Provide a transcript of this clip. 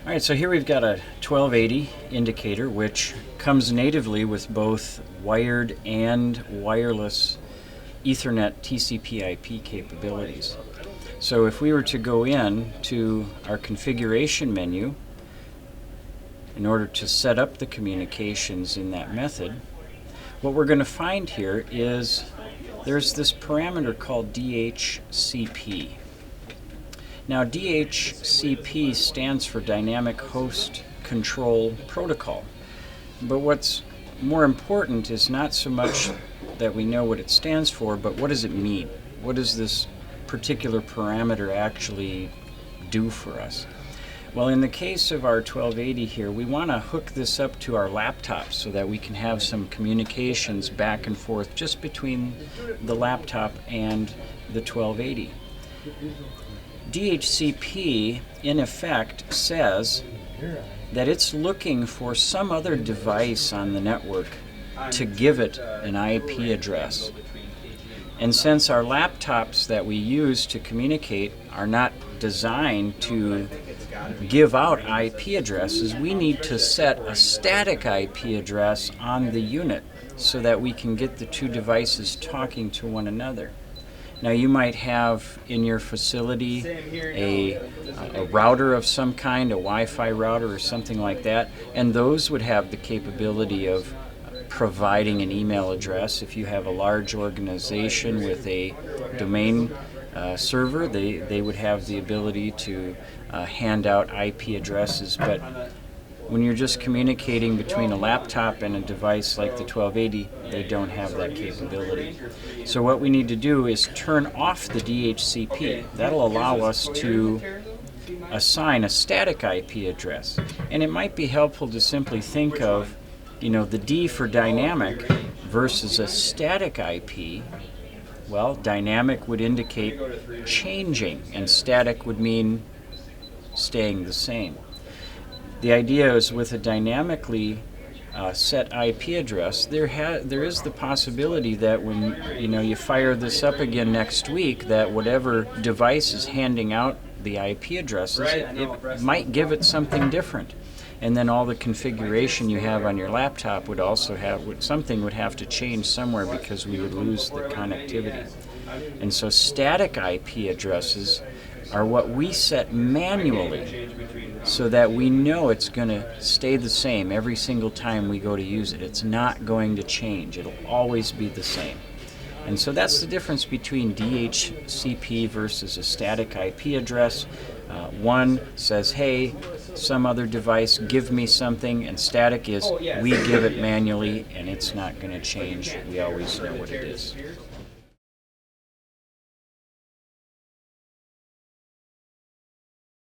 All right, so here we've got a 1280 indicator which comes natively with both wired and wireless Ethernet TCP/IP capabilities. So if we were to go in to our configuration menu in order to set up the communications in that method, what we're going to find here is there's this parameter called DHCP. Now, DHCP stands for Dynamic Host Control Protocol. But what's more important is not so much that we know what it stands for, but what does it mean? What does this particular parameter actually do for us? Well, in the case of our 1280 here, we want to hook this up to our laptop so that we can have some communications back and forth just between the laptop and the 1280. DHCP, in effect, says that it's looking for some other device on the network to give it an IP address. And since our laptops that we use to communicate are not designed to give out IP addresses, we need to set a static IP address on the unit so that we can get the two devices talking to one another. Now, you might have in your facility a router of some kind, a Wi-Fi router or something like that, and those would have the capability of providing an email address. If you have a large organization with a domain server, they would have the ability to hand out IP addresses. But when you're just communicating between a laptop and a device like the 1280, they don't have that capability. So what we need to do is turn off the DHCP. That'll allow us to assign a static IP address. And it might be helpful to simply think of, the D for dynamic versus a static IP. Well, dynamic would indicate changing, and static would mean staying the same. The idea is with a dynamically set IP address, there is the possibility that when you fire this up again next week, that whatever device is handing out the IP addresses, it might give it something different. And then all the configuration you have on your laptop would also something would have to change somewhere because we would lose the connectivity. And so static IP addresses are what we set manually so that we know it's going to stay the same every single time we go to use it. It's not going to change. It'll always be the same. And so that's the difference between DHCP versus a static IP address. One says, hey, some other device, give me something, and static is we give it manually and it's not going to change. We always know what it is.